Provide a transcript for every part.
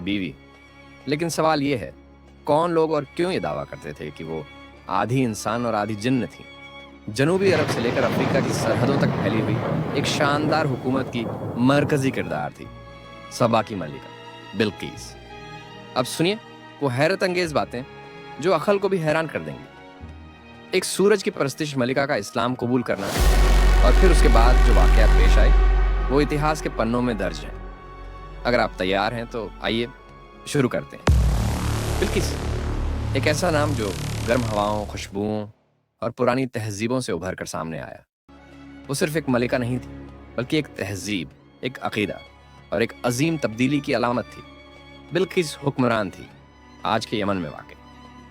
बीवी। लेकिन सवाल ये है, कौन लोग और क्यों ये दावा करते थे कि वो आधी इंसान और आधी जिन्न थी? जनूबी अरब से लेकर अफ्रीका की सरहदों तक फैली हुई एक शानदार हुकूमत की मरकजी किरदार थी सबा की मलिका बिल्किस। अब सुनिए वो हैरत अंगेज बातें जो अकल को भी हैरान कर देंगी। एक सूरज की परस्तिश मलिका का इस्लाम कबूल करना और फिर उसके बाद जो वाकयात पेश आए वो इतिहास के पन्नों में दर्ज हैं। अगर आप तैयार हैं तो आइए शुरू करते हैं। बिल्किस एक ऐसा नाम जो गर्म हवाओं, खुशबुओं और पुरानी तहजीबों से उभर कर सामने आया। वो सिर्फ एक मलिका नहीं थी बल्कि एक तहजीब, एक अकीदा और एक अजीम तब्दीली की अलामत थी। बिल्किस हुक्मरान थी आज के यमन में वाक़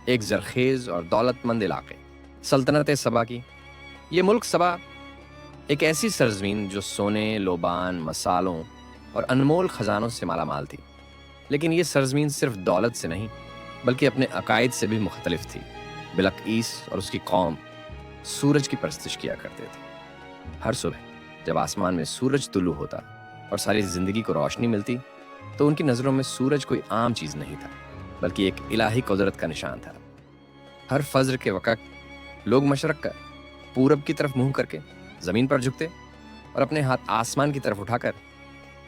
एक जरखेज और दौलतमंद इलाके सल्तनत सबा की। ये मुल्क सबा एक ऐसी सरजमीन जो सोने, लोबान, मसालों और अनमोल खजानों से माला माल थी। लेकिन ये सरजमीन सिर्फ दौलत से नहीं बल्कि अपने अकायद से भी मुख्तलिफ थी। बिल्किस और उसकी कौम सूरज की परस्तिश किया करते थे। हर सुबह जब आसमान में सूरज तुलू होता और सारी जिंदगी को रोशनी मिलती तो उनकी नज़रों में सूरज कोई आम चीज़ नहीं था बल्कि एक इलाही कुदरत का निशान था। हर फज्र के वक़्त लोग मशरक़ कर पूरब की तरफ मुंह करके ज़मीन पर झुकते और अपने हाथ आसमान की तरफ उठाकर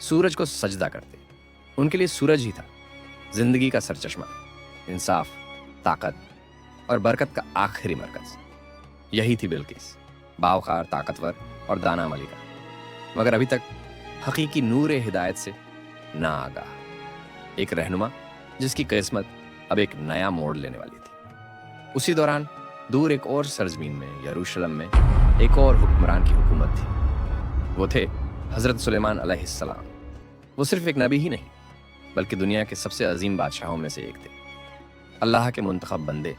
सूरज को सजदा करते। उनके लिए सूरज ही था जिंदगी का सरचश्मा, इंसाफ, ताकत और बरकत का आखिरी मरकज। यही थी बिल्किस, बावकार, ताकतवर और दाना मलिका, मगर अभी तक हकीकी नूर हिदायत से ना आगाह, एक रहनुमा जिसकी किस्मत अब एक नया मोड़ लेने वाली थी। उसी दौरान दूर एक और सरजमीन में, यरूशलेम में, एक और हुक्मरान की हुकूमत थी। वो थे हज़रत सुलेमान अलैहिस्सलाम। वो सिर्फ एक नबी ही नहीं बल्कि दुनिया के सबसे अजीम बादशाहों में से एक थे। अल्लाह के मुंतखब बंदे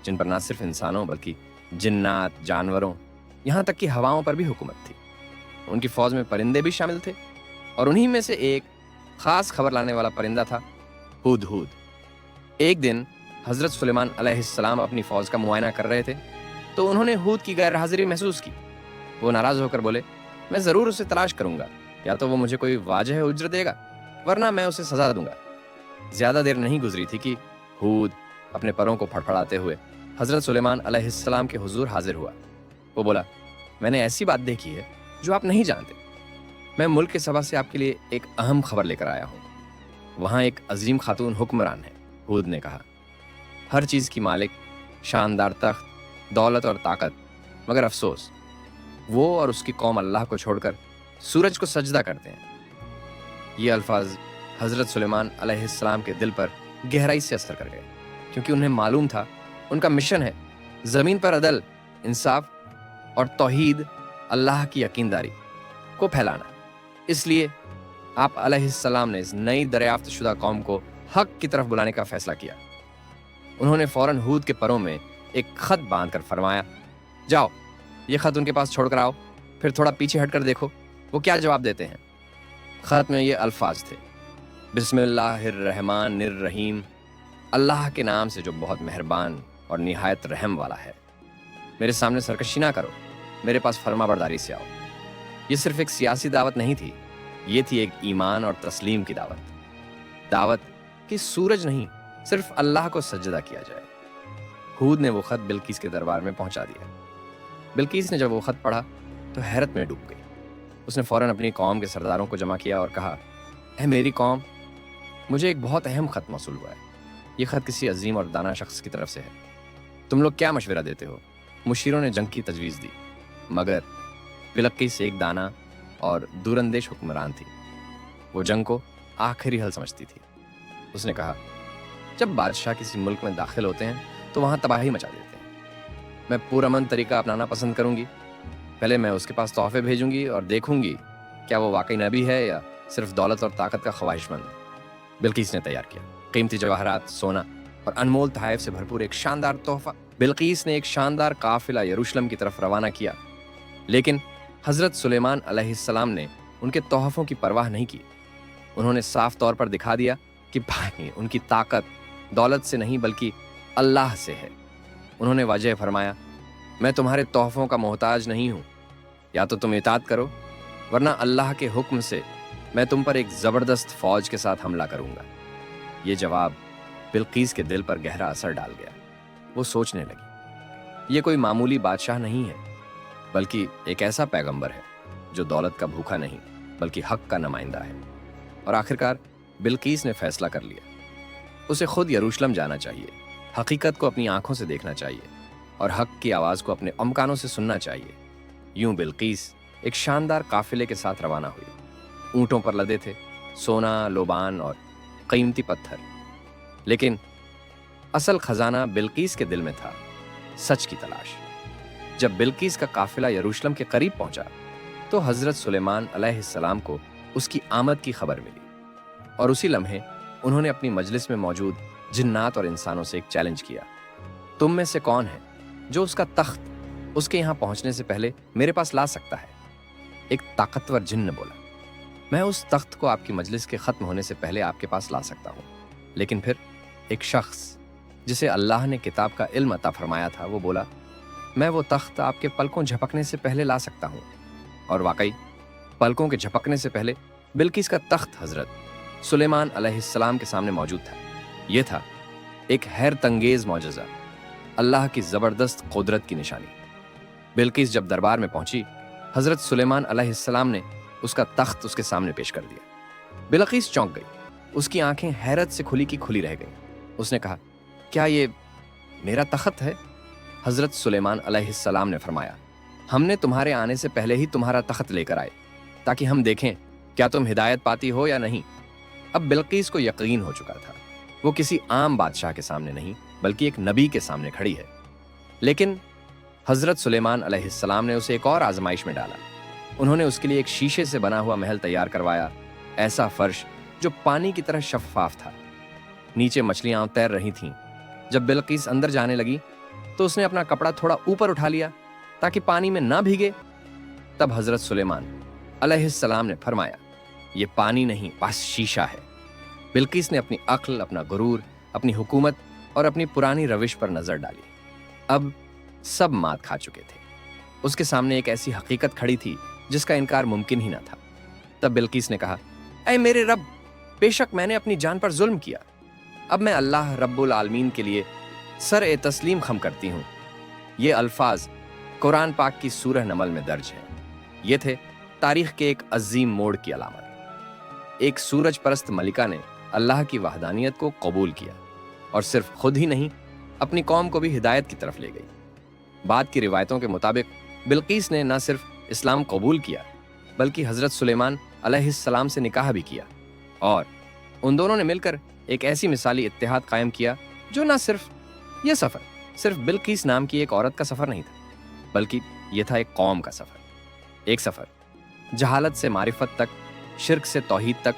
जिन पर ना सिर्फ इंसानों बल्कि जिन्नात, जानवरों, यहाँ तक कि हवाओं पर भी हुकूमत थी। उनकी फौज में परिंदे भी शामिल थे और उन्हीं में से एक खास खबर लाने वाला परिंदा था हुदहुद। एक दिन हज़रत सुलेमान अलैहिस्सलाम अपनी फौज का मुआयना कर रहे थे तो उन्होंने हुद की गैर हाजिरी महसूस की। वो नाराज होकर बोले, मैं ज़रूर उसे तलाश करूंगा, या तो वो मुझे कोई वाजह उज्र देगा वरना मैं उसे सजा दूंगा। ज्यादा देर नहीं गुजरी थी कि हुद अपने परों को फड़फड़ाते हुए हज़रत सुलेमान अलैहिस्सलाम के हुजूर हाजिर हुआ। वो बोला, मैंने ऐसी बात देखी है जो आप नहीं जानते। मैं मुल्क के सबा से आपके लिए एक अहम खबर लेकर आया हूँ। वहाँ एक अजीम खातून हुक्मरान है। हुद ने कहा, हर चीज़ की मालिक, शानदार तख्त, दौलत और ताकत, मगर अफसोस वो और उसकी कौम अल्लाह को छोड़कर सूरज को सजदा करते हैं। ये अल्फाज हज़रत सुलेमान अलैहिस्सलाम के दिल पर गहराई से असर कर गए क्योंकि उन्हें मालूम था उनका मिशन है ज़मीन पर अदल, इंसाफ और तौहीद, अल्लाह की यकीनदारी को फैलाना। इसलिए आप अलैहिस्सलाम ने इस नई दरियाफ्त शुदा कौम को हक की तरफ बुलाने का फैसला किया। उन्होंने फौरन हुद के परों में एक खत बांध कर फरमाया, जाओ ये खत उनके पास छोड़ कर आओ। फिर थोड़ा पीछे हटकर देखो वो क्या जवाब देते हैं। खत में ये अल्फाज थे, बिस्मिल्लाहिर्रहमानिर्रहीम, अल्लाह के नाम से जो बहुत मेहरबान और निहायत रहम वाला है। मेरे सामने सरकशी ना करो, मेरे पास फर्माबरदारी से आओ। ये सिर्फ एक सियासी दावत नहीं थी, ये थी एक ईमान और तस्लीम की दावत कि सूरज नहीं सिर्फ अल्लाह को सजदा किया जाए। हुद ने वो खत बिल्किस के दरबार में पहुंचा दिया। बिल्किस ने जब वो खत पढ़ा तो हैरत में डूब गई। उसने फौरन अपनी कौम के सरदारों को जमा किया और कहा, ऐ मेरी कौम, मुझे एक बहुत अहम खत मौसूल हुआ है। ये खत किसी अजीम और दाना शख्स की तरफ से है। तुम लोग क्या मशवरा देते हो? मुशीरों ने जंग की तजवीज़ दी, मगर बिल्किस एक दाना और दूरंदेश हुक्मरान थी। वो जंग को आखिरी हल समझती थी। उसने कहा, जब बादशाह किसी मुल्क में दाखिल होते हैं तो वहाँ तबाही मचा देते हैं। मैं पुरअमन तरीका अपनाना पसंद करूँगी। पहले मैं उसके पास तोहफे भेजूंगी और देखूंगी क्या वो वाकई नबी है या सिर्फ दौलत और ताकत का ख्वाहिशमंद। बिल्किस ने तैयार किया कीमती जवाहरात, सोना और अनमोल तोहफे से भरपूर एक शानदार तोहफा। बिल्किस ने एक शानदार काफिला यरूशलेम की तरफ रवाना किया, लेकिन हज़रत सुलेमान अलैहिस्सलाम ने उनके तोहफों की परवाह नहीं की। उन्होंने साफ तौर पर दिखा दिया कि भाई उनकी ताकत दौलत से नहीं बल्कि अल्लाह से है। उन्होंने वाजह फरमाया, मैं तुम्हारे तोहफों का मोहताज नहीं हूँ, या तो तुम इताअत करो वरना अल्लाह के हुक्म से मैं तुम पर एक ज़बरदस्त फ़ौज के साथ हमला करूँगा। ये जवाब बिल्कीस के दिल पर गहरा असर डाल गया। वो सोचने लगी, ये कोई मामूली बादशाह नहीं है, बल्कि एक ऐसा पैगंबर है जो दौलत का भूखा नहीं बल्कि हक का नुमाइंदा है। और आखिरकार बिल्कीस ने फैसला कर लिया, उसे खुद यरूशलेम जाना चाहिए, हकीकत को अपनी आंखों से देखना चाहिए और हक की आवाज़ को अपने कानों से सुनना चाहिए। यूं बिल्कीस एक शानदार काफिले के साथ रवाना हुई। ऊंटों पर लदे थे सोना, लोबान और कीमती पत्थर। लेकिन असल खजाना बिल्कीस के दिल में था, सच की तलाश। जब बिल्कीस का काफिला यरूशलेम के करीब पहुंचा तो हजरत सुलेमान अलैहिस्सलाम को उसकी आमद की खबर मिली और उसी लम्हे उन्होंने अपनी मजलिस में मौजूद जिन्नात और इंसानों से एक चैलेंज किया, तुम में से कौन है जो उसका तख्त उसके यहां पहुंचने से पहले मेरे पास ला सकता है? एक ताकतवर जिन्न बोला, मैं उस तख्त को आपकी मजलिस के खत्म होने से पहले आपके पास ला सकता हूं। लेकिन फिर एक शख्स जिसे अल्लाह ने किताब का इल्म अता फरमाया था वो बोला, मैं वो तख्त आपके पलकों झपकने से पहले ला सकता हूं। और वाकई पलकों के झपकने से पहले बिल्कीस का तख्त हजरत सुलेमान अलैहिस्सलाम के सामने मौजूद था। यह था एक हैरत अंगेज मौजज़ा, अल्लाह की जबरदस्त कुदरत की निशानी। बिल्कीस जब दरबार में पहुंची, हजरत सुलेमान अलैहिस्सलाम ने उसका तख्त उसके सामने पेश कर दिया। बिल्कीस चौंक गई, उसकी आंखें हैरत से खुली की खुली रह गईं। उसने कहा, क्या ये मेरा तख्त है? हजरत सुलेमान अलैहिस्सलाम ने फरमाया, हमने तुम्हारे आने से पहले ही तुम्हारा तख्त लेकर आए ताकि हम देखें क्या तुम हिदायत पाती हो या नहीं। अब बिल्कीस को यकीन हो चुका था, वो किसी आम बादशाह के सामने नहीं बल्कि एक नबी के सामने खड़ी है। लेकिन हजरत सुलेमान अलैहिस्सलाम ने उसे एक और आजमाइश में डाला। उन्होंने उसके लिए एक शीशे से बना हुआ महल तैयार करवाया, ऐसा फर्श जो पानी की तरह शफाफ था। नीचे मछलियां तैर रही थीं। जब बिल्कीस अंदर जाने लगी तो उसने अपना कपड़ा थोड़ा ऊपर उठा लिया ताकि पानी में ना भीगे। तब हजरत सुलेमान अलैहिस्सलाम ने फरमाया, ये पानी नहीं बस शीशा है। बिल्कीस ने अपनी अक्ल, अपना गुरूर, अपनी हुकूमत और अपनी पुरानी रविश पर नजर डाली। अब सब मात खा चुके थे। उसके सामने एक ऐसी हकीकत खड़ी थी जिसका इनकार मुमकिन ही ना था। तब बिल्कीस ने कहा, ऐ मेरे रब, बेशक मैंने अपनी जान पर जुल्म किया। अब मैं अल्लाह रब्बुल आलमीन के लिए सर ए तस्लीम खम करती हूँ। ये अल्फाज कुरान पाक की सूरह नमल में दर्ज है। ये थे तारीख के एक अजीम मोड़ की अलामत। एक सूरज परस्त मलिका ने अल्लाह की वहदानियत को कबूल किया और सिर्फ खुद ही नहीं, अपनी कौम को भी हिदायत की तरफ ले गई। बाद की रिवायतों के मुताबिक बिल्कीस ने न सिर्फ इस्लाम कबूल किया बल्कि हजरत सुलेमान अलैहिस्सलाम से निकाह भी किया और उन दोनों ने मिलकर एक ऐसी मिसाली इत्तेहाद कायम किया जो न सिर्फ यह सफर सिर्फ बिल्कीस नाम की एक औरत का सफर नहीं था, बल्कि यह था एक कौम का सफर। एक सफर जहालत से मारिफत तक, शिर्क से तौहीद तक